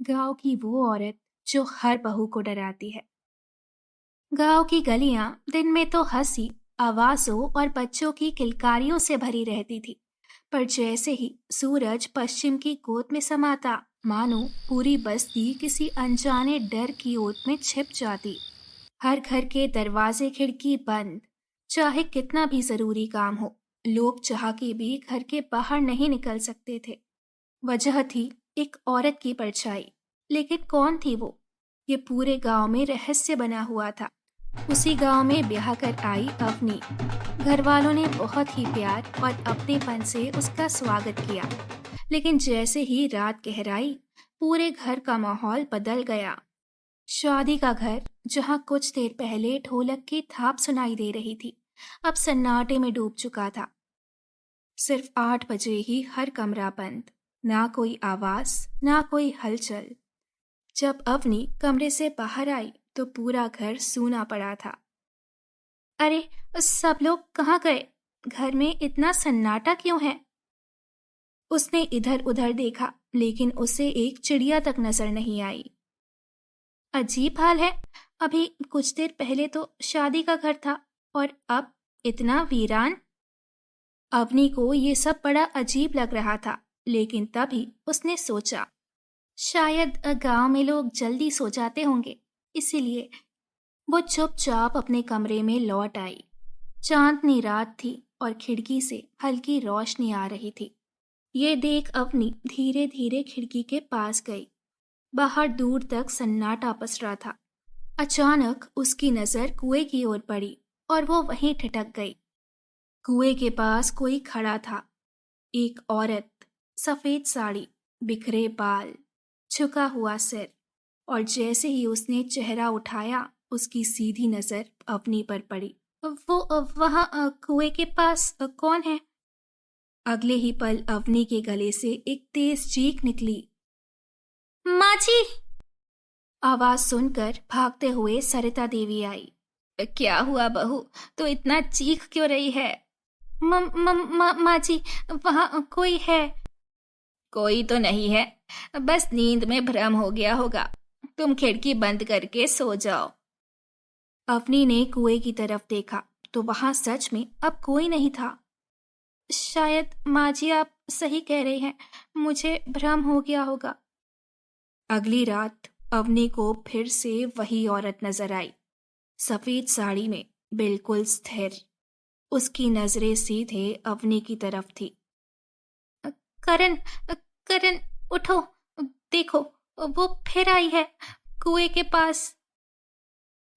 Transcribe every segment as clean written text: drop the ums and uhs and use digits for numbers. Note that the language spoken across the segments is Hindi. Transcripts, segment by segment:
गांव की वो औरत जो हर बहू को डराती है। गांव की गलियां दिन में तो हंसी, आवाजों और बच्चों की किलकारियों से भरी रहती थी, पर जैसे ही सूरज पश्चिम की गोद में समाता, मानो पूरी बस्ती किसी अनजाने डर की ओट में छिप जाती। हर घर के दरवाजे खिड़की बंद, चाहे कितना भी जरूरी काम हो। लोग चाह के भी घर के बाहर नहीं निकल सकते थे। वजह थी एक औरत की परछाई। लेकिन कौन थी वो? ये पूरे गांव में रहस्य बना हुआ था। उसी गांव में ब्याह कर आई अवनी। घर वालों ने बहुत ही प्यार और अपनेपन से उसका स्वागत किया। लेकिन जैसे ही रात गहराई, पूरे घर का माहौल बदल गया। शादी का घर, जहां कुछ देर पहले ढोलक की थाप सुनाई दे रही थी, अब सन्नाटे में डूब चुका था। सिर्फ 8 बजे ही हर कमरा बंद, ना कोई आवाज, ना कोई हलचल। जब अवनी कमरे से बाहर आई तो पूरा घर सूना पड़ा था। अरे, सब लोग कहाँ गए? घर में इतना सन्नाटा क्यों है? उसने इधर उधर देखा, लेकिन उसे एक चिड़िया तक नजर नहीं आई। अजीब हाल है। अभी कुछ देर पहले तो शादी का घर था, और अब इतना वीरान। अवनी को ये सब बड़ा अजीब लग रहा था, लेकिन तभी उसने सोचा, शायद गांव में लोग जल्दी सो जाते होंगे, इसीलिए। वो चुपचाप अपने कमरे में लौट आई। चांदनी रात थी और खिड़की से हल्की रोशनी आ रही थी। ये देख अवनी धीरे धीरे खिड़की के पास गई। बाहर दूर तक सन्नाटा पसरा था। अचानक उसकी नजर कुएं की ओर पड़ी और वो वहीं ठिठक गई। कुएं के पास कोई खड़ा था। एक औरत, सफेद साड़ी, बिखरे बाल, झुका हुआ सिर। और जैसे ही उसने चेहरा उठाया, उसकी सीधी नजर अवनी पर पड़ी। वो वहां कुएं के पास कौन है? अगले ही पल अवनी के गले से एक तेज चीख निकली। माँ जी! आवाज सुनकर भागते हुए सरिता देवी आई। क्या हुआ बहू, तो इतना चीख क्यों रही है? माँ जी, वहां कोई है? कोई तो नहीं है, बस नींद में भ्रम हो गया होगा। तुम खिड़की बंद करके सो जाओ। अवनी ने कुएं की तरफ देखा तो वहां सच में अब कोई नहीं था। शायद माँ जी आप सही कह रहे हैं, मुझे भ्रम हो गया होगा। अगली रात अवनी को फिर से वही औरत नजर आई, सफेद साड़ी में, बिल्कुल स्थिर। उसकी नजरें सीधे अवनी की तरफ थी। करण, करण, उठो, देखो, वो फिर आई है कुएं के पास।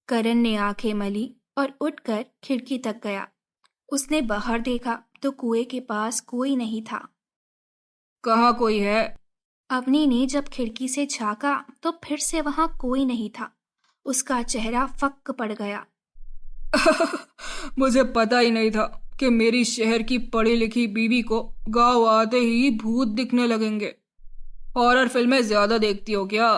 करण ने आंखें मली और उठकर खिड़की तक गया। उसने बाहर देखा तो कुएं के पास कोई नहीं था। कहाँ कोई है? अवनी ने जब खिड़की से झांका तो फिर से वहां कोई नहीं था। उसका चेहरा फक्क पड़ गया। मुझे पता ही नहीं था कि मेरी शहर की पढ़ी लिखी बीवी को गांव आते ही भूत दिखने लगेंगे। हॉरर फिल्में ज्यादा देखती हो क्या?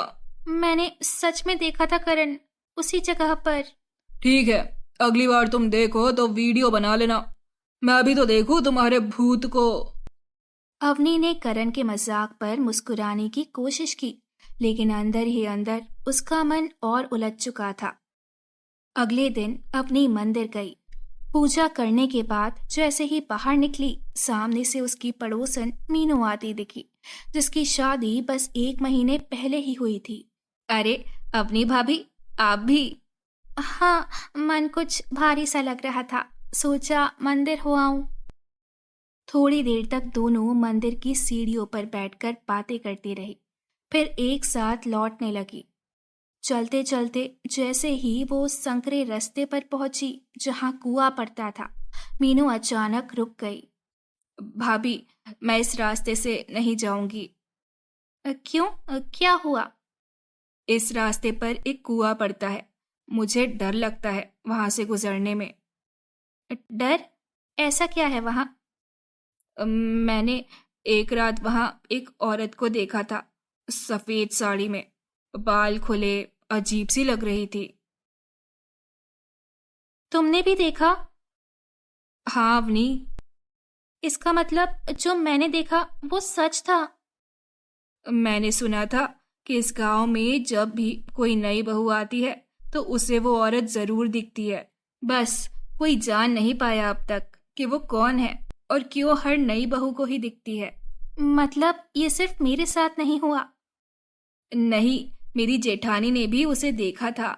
मैंने सच में देखा था करण, उसी जगह पर। ठीक है, अगली बार तुम देखो तो वीडियो बना लेना, मैं भी तो देखूं तुम्हारे भूत को। अवनी ने करण के मजाक पर मुस्कुराने की कोशिश की, लेकिन अंदर ही अंदर उसका मन और उलझ चुका था। अगले दिन अवनी मंदिर गई। पूजा करने के बाद जैसे ही बाहर निकली, सामने से उसकी पड़ोसन मीनू आती दिखी, जिसकी शादी बस 1 महीने पहले ही हुई थी। अरे अवनी भाभी, आप भी? हाँ, मन कुछ भारी सा लग रहा था, सोचा मंदिर हो आऊं। थोड़ी देर तक दोनों मंदिर की सीढ़ियों पर बैठकर बातें करती रही, फिर एक साथ लौटने लगी। चलते चलते जैसे ही वो उस संकरे रास्ते पर पहुंची जहां कुआं पड़ता था, मीनू अचानक रुक गई। भाभी, मैं इस रास्ते से नहीं जाऊंगी। क्यों? क्या हुआ? इस रास्ते पर एक कुआं पड़ता है, मुझे डर लगता है वहां से गुजरने में। डर? ऐसा क्या है वहां? मैंने एक रात वहां एक औरत को देखा था, सफेद साड़ी में, बाल खुले, अजीब सी लग रही थी। तुमने भी देखा? हाँ अवनी। इसका मतलब जो मैंने देखा वो सच था? मैंने सुना था कि इस गांव में जब भी कोई नई बहू आती है तो उसे वो औरत जरूर दिखती है। बस कोई जान नहीं पाया अब तक कि वो कौन है और क्यों हर नई बहू को ही दिखती है। मतलब ये सिर्फ मेरे साथ नहीं हुआ? नहीं, मेरी जेठानी ने भी उसे देखा था।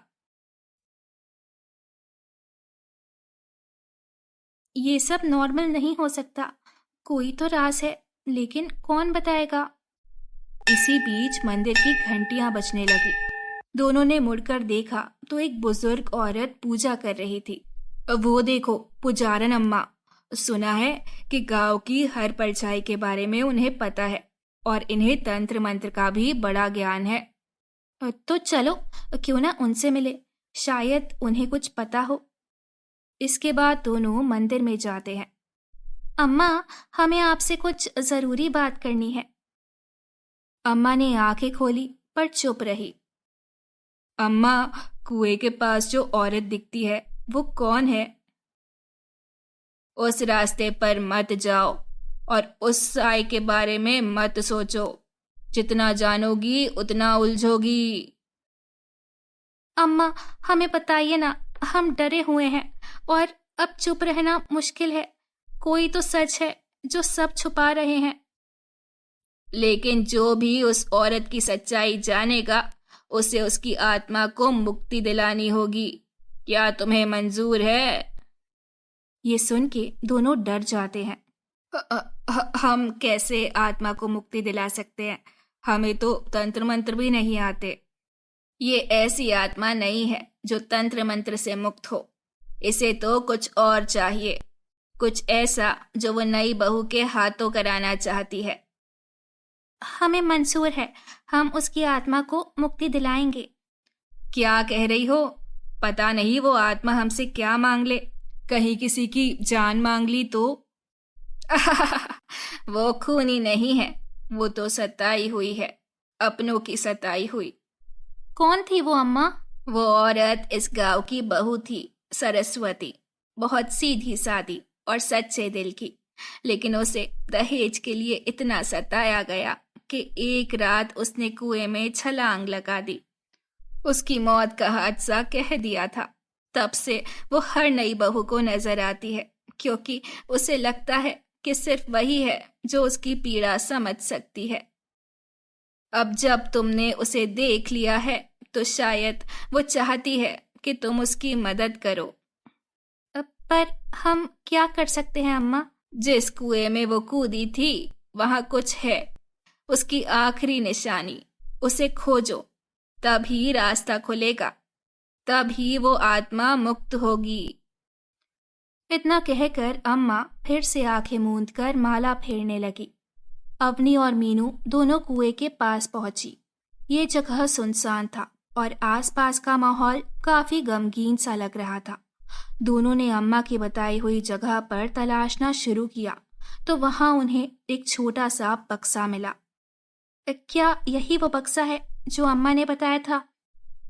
ये सब नॉर्मल नहीं हो सकता। कोई तो राज है, लेकिन कौन बताएगा? इसी बीच मंदिर की घंटियां बजने लगी। दोनों ने मुड़कर देखा तो एक बुजुर्ग औरत पूजा कर रही थी। वो देखो, पुजारन अम्मा। सुना है कि गांव की हर परछाई के बारे में उन्हें पता है और इन्हें तंत्र मंत्र का भी बड़ा ज्ञान है। तो चलो, क्यों ना उनसे मिले, शायद उन्हें कुछ पता हो। इसके बाद दोनों मंदिर में जाते हैं। अम्मा, हमें आपसे कुछ जरूरी बात करनी है। अम्मा ने आंखें खोली पर चुप रही। अम्मा, कुएं के पास जो औरत दिखती है वो कौन है? उस रास्ते पर मत जाओ और उस साई के बारे में मत सोचो। जितना जानोगी उतना उलझोगी। अम्मा, हमें बताइए ना, हम डरे हुए हैं और अब चुप रहना मुश्किल है। कोई तो सच है जो सब छुपा रहे हैं। लेकिन जो भी उस औरत की सच्चाई जानेगा उसे उसकी आत्मा को मुक्ति दिलानी होगी। क्या तुम्हें मंजूर है? ये सुन के दोनों डर जाते हैं। हम कैसे आत्मा को मुक्ति दिला सकते हैं? हमें तो तंत्र मंत्र भी नहीं आते। ये ऐसी आत्मा नहीं है जो तंत्र मंत्र से मुक्त हो। इसे तो कुछ और चाहिए, कुछ ऐसा जो वो नई बहू के हाथों कराना चाहती है। हमें मंजूर है, हम उसकी आत्मा को मुक्ति दिलाएंगे। क्या कह रही हो? पता नहीं वो आत्मा हमसे क्या मांग ले। कहीं किसी की जान मांग ली तो? वो खूनी नहीं है, वो तो सताई हुई है, अपनों की सताई हुई। कौन थी वो अम्मा? वो औरत इस गांव की बहू थी, सरस्वती। बहुत सीधी सादी और सच्चे दिल की। लेकिन उसे दहेज के लिए इतना सताया गया कि एक रात उसने कुएं में छलांग लगा दी। उसकी मौत का हादसा कह दिया था। तब से वो हर नई बहू को नजर आती है, क्योंकि उसे लगता है कि सिर्फ वही है जो उसकी पीड़ा समझ सकती है। अब जब तुमने उसे देख लिया है तो शायद वो चाहती है कि तुम उसकी मदद करो। पर हम क्या कर सकते हैं अम्मा? जिस कुएं में वो कूदी थी वहां कुछ है, उसकी आखिरी निशानी। उसे खोजो, तभी रास्ता खुलेगा, तभी वो आत्मा मुक्त होगी। इतना कहकर अम्मा फिर से आंखें मूंद कर माला फेरने लगी। अवनी और मीनू दोनों कुएं के पास पहुंची। ये जगह सुनसान था और आसपास का माहौल काफी गमगीन सा लग रहा था। दोनों ने अम्मा की बताई हुई जगह पर तलाशना शुरू किया तो वहां उन्हें एक छोटा सा बक्सा मिला। क्या यही वो बक्सा है जो अम्मा ने बताया था?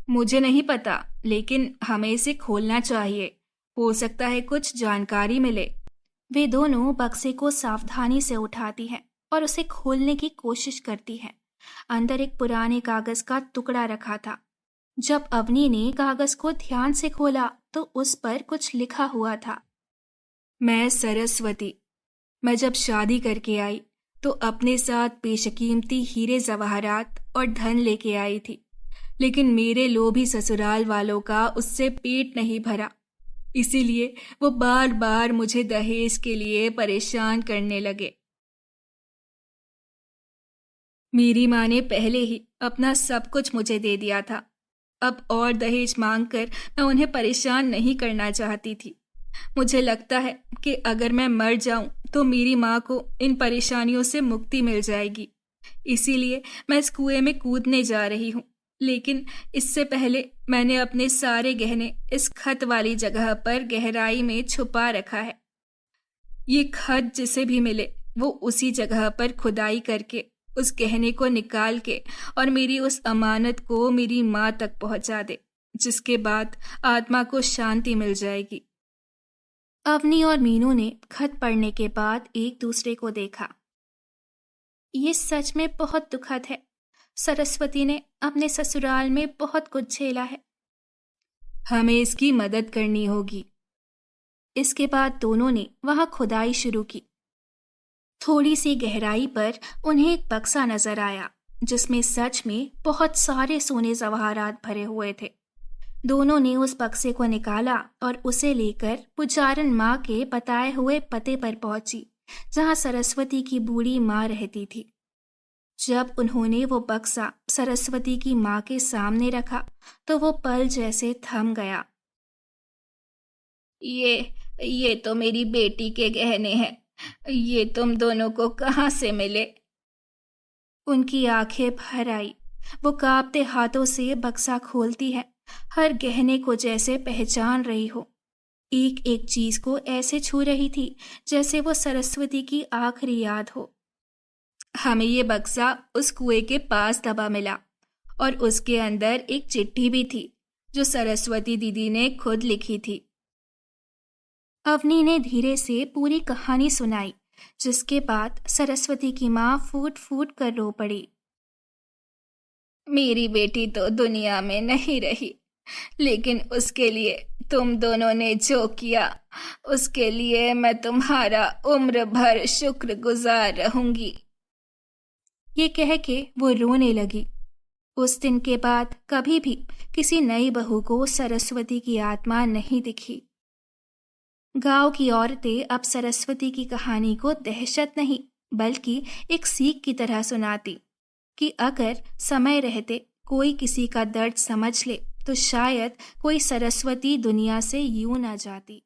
मुझे नहीं पता, लेकिन हमें इसे खोलना चाहिए। हो सकता है कुछ जानकारी मिले। वे दोनों बक्से को सावधानी से उठाती हैं और उसे खोलने की कोशिश करती हैं। अंदर एक पुराने कागज का टुकड़ा रखा था। जब अवनी ने कागज को ध्यान से खोला तो उस पर कुछ लिखा हुआ था। मैं सरस्वती, मैं जब शादी करके आई तो अपने साथ बेशकीमती हीरे जवाहरात और धन लेके आई थी, लेकिन मेरे लोभी ससुराल वालों का उससे पेट नहीं भरा। इसीलिए वो बार बार मुझे दहेज के लिए परेशान करने लगे। मेरी माँ ने पहले ही अपना सब कुछ मुझे दे दिया था। अब और दहेज मांगकर मैं उन्हें परेशान नहीं करना चाहती थी। मुझे लगता है कि अगर मैं मर जाऊं तो मेरी माँ को इन परेशानियों से मुक्ति मिल जाएगी। इसीलिए मैं इस कुएं में कूदने जा रही हूँ। लेकिन इससे पहले मैंने अपने सारे गहने इस खत वाली जगह पर गहराई में छुपा रखा है। ये खत जिसे भी मिले वो उसी जगह पर खुदाई करके उस गहने को निकाल के और मेरी उस अमानत को मेरी माँ तक पहुंचा दे, जिसके बाद आत्मा को शांति मिल जाएगी। अवनी और मीनू ने खत पढ़ने के बाद एक दूसरे को देखा। ये सच में बहुत दुखद है। सरस्वती ने अपने ससुराल में बहुत कुछ झेला है। हमें इसकी मदद करनी होगी। इसके बाद दोनों ने वहां खुदाई शुरू की। थोड़ी सी गहराई पर उन्हें एक बक्सा नजर आया जिसमें सच में बहुत सारे सोने जवाहरात भरे हुए थे। दोनों ने उस बक्से को निकाला और उसे लेकर पुजारन माँ के बताए हुए पते पर पहुंची, जहां सरस्वती की बूढ़ी माँ रहती थी। जब उन्होंने वो बक्सा सरस्वती की माँ के सामने रखा तो वो पल जैसे थम गया। ये तो मेरी बेटी के गहने हैं। ये तुम दोनों को कहाँ से मिले? उनकी आंखें भर आई। वो कांपते हाथों से बक्सा खोलती है, हर गहने को जैसे पहचान रही हो। एक एक चीज को ऐसे छू रही थी जैसे वो सरस्वती की आखिरी याद हो। हमें ये बक्सा उस कुएं के पास दबा मिला और उसके अंदर एक चिट्ठी भी थी जो सरस्वती दीदी ने खुद लिखी थी। अवनी ने धीरे से पूरी कहानी सुनाई, जिसके बाद सरस्वती की माँ फूट फूट कर रो पड़ी। मेरी बेटी तो दुनिया में नहीं रही, लेकिन उसके लिए तुम दोनों ने जो किया उसके लिए मैं तुम्हारा उम्र भर शुक्रगुजार रहूंगी। ये कह के वो रोने लगी। उस दिन के बाद कभी भी किसी नई बहू को सरस्वती की आत्मा नहीं दिखी। गांव की औरतें अब सरस्वती की कहानी को दहशत नहीं बल्कि एक सीख की तरह सुनाती कि अगर समय रहते कोई किसी का दर्द समझ ले तो शायद कोई सरस्वती दुनिया से यूं ना जाती।